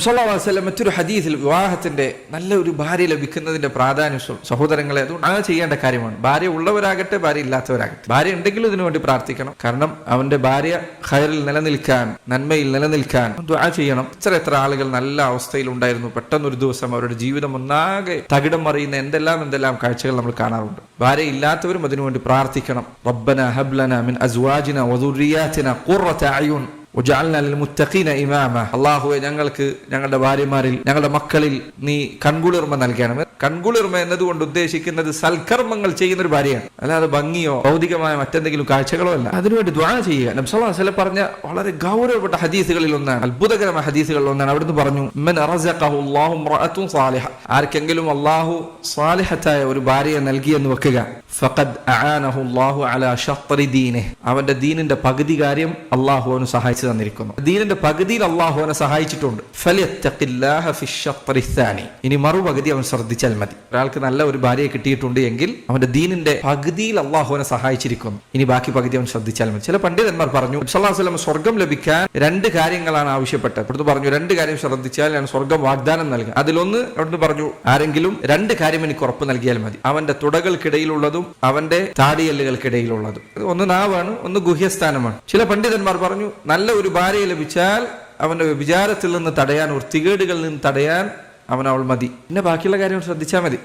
സല്ലല്ലാഹു അലൈഹി വസല്ലം മറ്റൊരു ഹദീസിൽ വിവാഹത്തിന്റെ നല്ല ഒരു ഭാര്യ ലഭിക്കുന്നതിന്റെ പ്രാധാന്യം സഹോദരങ്ങളെ അതുകൊണ്ട് അത് ചെയ്യേണ്ട കാര്യമാണ്. ഭാര്യ ഉള്ളവരാകട്ടെ ഭാര്യ ഇല്ലാത്തവരാകട്ടെ, ഭാര്യ ഉണ്ടെങ്കിലും ഇതിനു വേണ്ടി പ്രാർത്ഥിക്കണം. കാരണം അവന്റെ ഭാര്യ ഖൈറിൽ നിലനിൽക്കാൻ, നന്മയിൽ നിലനിൽക്കാൻ ദുആ ചെയ്യണം. എത്ര ആളുകൾ നല്ല അവസ്ഥയിൽ ഉണ്ടായിരുന്നു, പെട്ടെന്ന് ഒരു ദിവസം അവരുടെ ജീവിതം ഒന്നാകെ തകിടം മറിയുന്ന എന്തെല്ലാം കാഴ്ചകൾ നമ്മൾ കാണാറുണ്ട്. ഭാര്യ ഇല്ലാത്തവരും അതിനുവേണ്ടി പ്രാർത്ഥിക്കണം. റബ്ബനാ ഹബ് ലനാ മിൻ അസ്വാജിനാ വദുർരിയാതിനാ ഖുർറത അയുൻ വജഅൽനാ ലിൽമുത്തഖീന ഇമാമ. അല്ലാഹുവേ, ഞങ്ങൾക്ക് ഞങ്ങളുടെ ഭാര്യമാരിൽ, ഞങ്ങളുടെ മക്കളിൽ നീ കൺകുളിർമ നൽകണം. കൺകുളിർമ എന്നതുകൊണ്ട് ഉദ്ദേശിക്കുന്നത് സൽക്കർമ്മങ്ങൾ ചെയ്യുന്ന ഒരു ഭാര്യയാണ്, അല്ലാതെ ഭംഗിയോ ഭൗതികമായ മറ്റെന്തെങ്കിലും കാഴ്ചകളോ അല്ല. അതിനുവേണ്ടി ദുആ ചെയ്യുക. നബി സല്ലല്ലാഹു അലൈഹി വസല്ലം പറഞ്ഞ വളരെ ഗൗരവപ്പെട്ട ഹദീസുകളിൽ ഒന്നാണ്, അത്ഭുതകരമായ ഹദീസുകളിൽ ഒന്നാണ്. അവിടുന്ന് പറഞ്ഞു, മൻ റസഖഹു അല്ലാഹു ഇംറഅത്തുൻ സാലിഹ, ആർക്കെങ്കിലും അല്ലാഹു സാലിഹത്തായ ഒരു ഭാര്യയെ നൽകിയെന്ന് വെക്കുക, ഫഖദ് അആനഹു അല്ലാഹു അലാ ശത്രി ദീനിഹി, അവന്റെ ദീനിന്റെ പകുതി കാര്യം അല്ലാഹു അവന് സഹായിച്ചു തന്നിരിക്കുന്നു. ദീനിന്റെ പകുതിയിൽ അല്ലാഹു അവനെ സഹായിച്ചിട്ടുണ്ട്. ഫലിയത്തഖില്ലാഹ ഫിശ്ശത്രി الثാനി, ഇനി മറുപകുതി അവൻ ശ്രദ്ധിച്ചാൽ മതി. ഒരാൾക്ക് നല്ല ഒരു ഭാര്യയെ കിട്ടിയിട്ടുണ്ട് എങ്കിൽ അവന്റെ ദീനിന്റെ പകുതിയിൽ അല്ലാഹു അവനെ സഹായിച്ചിരിക്കുന്നു, ഇനി ബാക്കി പകുതി അവൻ ശ്രദ്ധിച്ചാൽ മതി. ചില പണ്ഡിതന്മാർ പറഞ്ഞു, നബി സല്ലല്ലാഹു അലൈഹി വസല്ലം സ്വർഗ്ഗം ലഭിക്കാൻ 2 കാര്യങ്ങളാണ് ആവശ്യപ്പെട്ടത്. അവിടുന്ന് പറഞ്ഞു 2 കാര്യം ശ്രദ്ധിച്ചാൽ ഞാൻ സ്വർഗ്ഗം വാഗ്ദാനം നൽകാം. അതിലൊന്ന് അവിടുന്ന് പറഞ്ഞു, ആരെങ്കിലും 2 കാര്യം എനിക്ക് ഉറപ്പ് നൽകിയാൽ മതി, അവന്റെ തുടകൾക്കിടയിലുള്ളതും അവന്റെ താടിയല്ലുകൾക്കിടയിലുള്ളതും. ഒന്ന് നാവാണ്, ഒന്ന് ഗുഹ്യസ്ഥാനമാണ്. ചില പണ്ഡിതന്മാർ പറഞ്ഞു, നല്ല ഒരു ഭാര്യയെ ലഭിച്ചാൽ അവന്റെ വിചാരത്തിൽ നിന്ന് തടയാൻ, വൃത്തികേടുകളിൽ നിന്ന് തടയാൻ അവൾ മതി, പിന്നെ ബാക്കിയുള്ള കാര്യം ശ്രദ്ധിച്ചാൽ മതി.